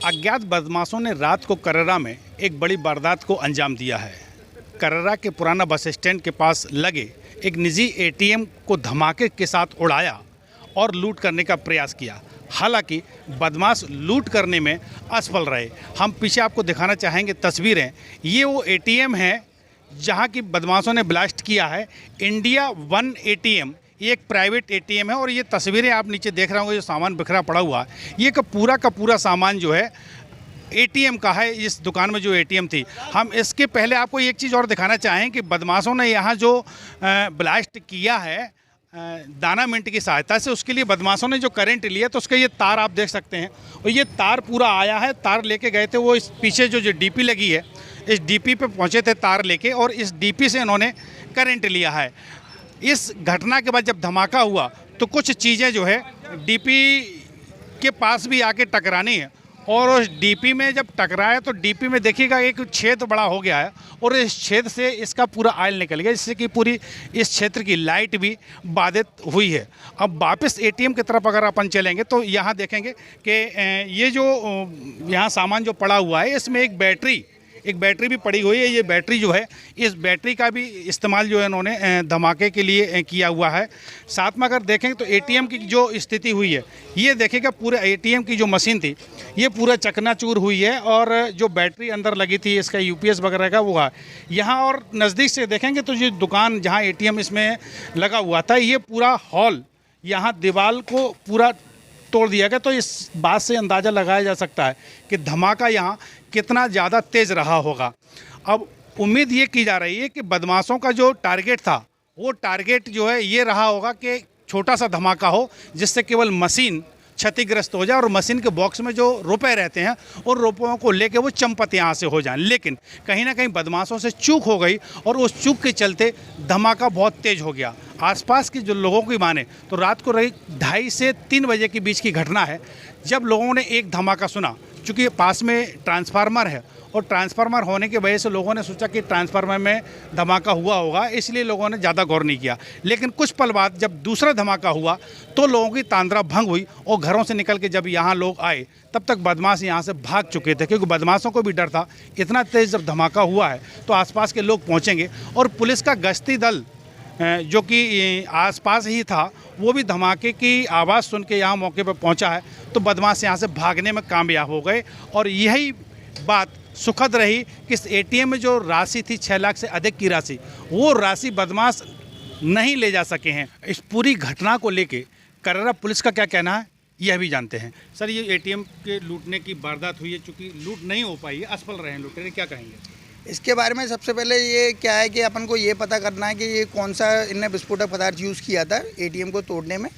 अज्ञात बदमाशों ने रात को कररा में एक बड़ी वारदात को अंजाम दिया है। कररा के पुराना बस स्टैंड के पास लगे एक निजी एटीएम को धमाके के साथ उड़ाया और लूट करने का प्रयास किया। हालांकि बदमाश लूट करने में असफल रहे। हम पीछे आपको दिखाना चाहेंगे तस्वीरें। ये वो एटीएम है जहां की बदमाशों ने ब्लास्ट किया है। इंडिया वन एटीएम, ये एक प्राइवेट एटीएम है और ये तस्वीरें आप नीचे देख रहे होंगे, जो सामान बिखरा पड़ा हुआ है, ये का पूरा सामान जो है एटीएम का है। इस दुकान में जो एटीएम थी, हम इसके पहले आपको एक चीज़ और दिखाना चाहें कि बदमाशों ने यहाँ जो ब्लास्ट किया है डायनामिट की सहायता से, उसके लिए बदमाशों ने जो करंट लिया तो उसका ये तार आप देख सकते हैं, और ये तार पूरा आया है। तार लेके गए थे वो इस पीछे जो डीपी लगी है, इस डीपी पे पहुँचे थे तार लेके, और इस डीपी से इन्होंने करंट लिया है। इस घटना के बाद जब धमाका हुआ तो कुछ चीज़ें जो है डीपी के पास भी आके टकरानी है, और उस डीपी में जब टकराया तो डीपी में देखिएगा एक छेद बड़ा हो गया है, और इस छेद से इसका पूरा ऑयल निकल गया, जिससे कि पूरी इस क्षेत्र की लाइट भी बाधित हुई है। अब वापस एटीएम की तरफ अगर अपन चलेंगे तो यहाँ देखेंगे कि ये जो यहाँ सामान जो पड़ा हुआ है, इसमें एक बैटरी भी पड़ी हुई है। ये बैटरी जो है, इस बैटरी का भी इस्तेमाल जो है इन्होंने धमाके के लिए किया हुआ है। साथ में अगर देखें तो एटीएम की जो स्थिति हुई है, ये देखिएगा पूरे एटीएम की जो मशीन थी ये पूरा चकनाचूर हुई है, और जो बैटरी अंदर लगी थी इसका यूपीएस वगैरह का वो है यहाँ। और नज़दीक से देखेंगे तो ये दुकान जहाँ एटीएम इसमें लगा हुआ था, ये पूरा हॉल यहाँ दीवार को पूरा तोड़ दिया गया। तो इस बात से अंदाज़ा लगाया जा सकता है कि धमाका यहाँ कितना ज़्यादा तेज़ रहा होगा। अब उम्मीद ये की जा रही है कि बदमाशों का जो टारगेट था, वो टारगेट जो है ये रहा होगा कि छोटा सा धमाका हो जिससे केवल मशीन क्षतिग्रस्त हो जाए, और मशीन के बॉक्स में जो रुपए रहते हैं उन रुपयों को लेके वो चंपत यहाँ से हो जाएं। लेकिन कहीं ना कहीं बदमाशों से चूक हो गई, और उस चूक के चलते धमाका बहुत तेज़ हो गया। आसपास के जो लोगों की माने तो रात को 2:30 से 3 बजे के बीच की घटना है, जब लोगों ने एक धमाका सुना। चूँकि पास में ट्रांसफार्मर है, और ट्रांसफार्मर होने की वजह से लोगों ने सोचा कि ट्रांसफार्मर में धमाका हुआ होगा, इसलिए लोगों ने ज़्यादा गौर नहीं किया। लेकिन कुछ पल बाद जब दूसरा धमाका हुआ तो लोगों की तांद्रा भंग हुई, और घरों से निकल के जब यहाँ लोग आए तब तक बदमाश यहाँ से भाग चुके थे, क्योंकि बदमाशों को भी डर था इतना तेज़ जब धमाका हुआ है तो आसपास के लोग पहुँचेंगे। और पुलिस का गश्ती दल जो कि आसपास ही था, वो भी धमाके की आवाज़ सुन के यहाँ मौके पर पहुँचा है, तो बदमाश यहाँ से भागने में कामयाब हो गए। और यही बात सुखद रही कि इस एटीएम में जो राशि थी 6 लाख से अधिक की राशि, वो राशि बदमाश नहीं ले जा सके हैं। इस पूरी घटना को लेके कररा पुलिस का क्या कहना है, यह भी जानते हैं। सर, ये एटीएम के लूटने की वारदात हुई है, चूँकि लूट नहीं हो पाई है, असफल रहे हैं लुटेरे, क्या कहेंगे? इसके बारे में सबसे पहले ये क्या है कि अपन को ये पता करना है कि ये कौन सा इनने विस्फोटक पदार्थ यूज़ किया था एटीएम को तोड़ने में।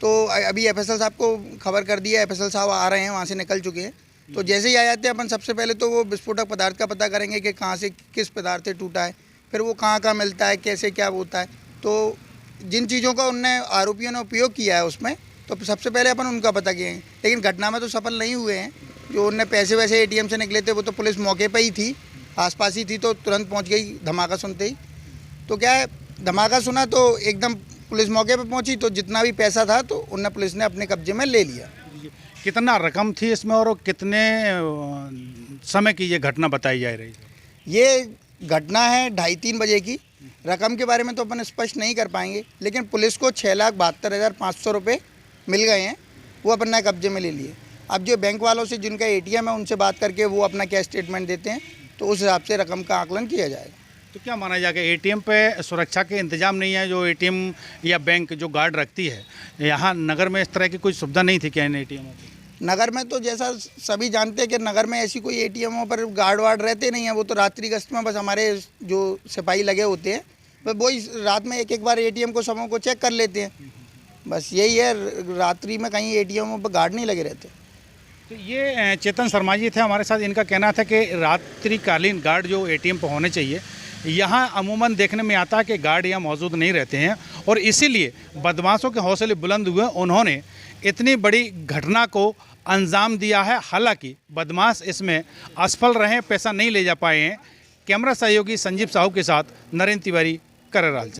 तो अभी एफएसएल साहब को खबर कर दिया, एफएसएल साहब आ रहे हैं, वहाँ से निकल चुके हैं। तो जैसे ही आ जाते हैं अपन सबसे पहले तो वो विस्फोटक पदार्थ का पता करेंगे कि कहाँ से किस पदार्थ से टूटा है, फिर वो कहाँ मिलता है, कैसे क्या होता है। तो जिन चीज़ों का उनने आरोपियों ने उपयोग किया है उसमें, तो सबसे पहले अपन उनका पता किए। लेकिन घटना में तो सफल नहीं हुए हैं। जो उनने पैसे वैसे एटीएम से निकले थे वो तो पुलिस मौके पर ही थी, आसपास ही थी, तो तुरंत पहुंच गई धमाका सुनते ही। तो क्या है, धमाका सुना तो एकदम पुलिस मौके पे पहुंची, तो जितना भी पैसा था तो उन्हें पुलिस ने अपने कब्जे में ले लिया। कितना रकम थी इसमें, और कितने समय की ये घटना बताई जा रही है? ये घटना है 2:30-3 बजे की। रकम के बारे में तो अपन स्पष्ट नहीं कर पाएंगे, लेकिन पुलिस को 6,72,500 रुपये मिल गए हैं, वो अपना कब्जे में ले लिए। अब जो बैंक वालों से जिनका एटीएम है उनसे बात करके वो अपना क्या स्टेटमेंट देते हैं, तो उस हिसाब से रकम का आकलन किया जाएगा। तो क्या माना जाएगा, एटीएम पे सुरक्षा के इंतजाम नहीं है? जो एटीएम या बैंक जो गार्ड रखती है, यहाँ नगर में इस तरह की कोई सुविधा नहीं थी क्या इन एटीएमों की? नगर में तो जैसा सभी जानते हैं कि नगर में ऐसी कोई एटीएमों पर गार्ड वार्ड रहते नहीं हैं। वो तो रात्रि गश्त में बस हमारे जो सिपाही लगे होते हैं, बस वही रात में एक बार एटीएम को सबों को चेक कर लेते हैं। बस यही है, रात्रि में कहीं एटीएमों पर गार्ड नहीं लगे रहते। तो ये चेतन शर्मा जी थे हमारे साथ। इनका कहना था कि रात्रिकालीन गार्ड जो एटीएम पर होने चाहिए, यहाँ अमूमन देखने में आता है कि गार्ड यहाँ मौजूद नहीं रहते हैं, और इसीलिए बदमाशों के हौसले बुलंद हुए, उन्होंने इतनी बड़ी घटना को अंजाम दिया है। हालांकि बदमाश इसमें असफल रहे, पैसा नहीं ले जा पाए हैं। कैमरा सहयोगी संजीव साहू के साथ नरेंद्र तिवारी, कररा।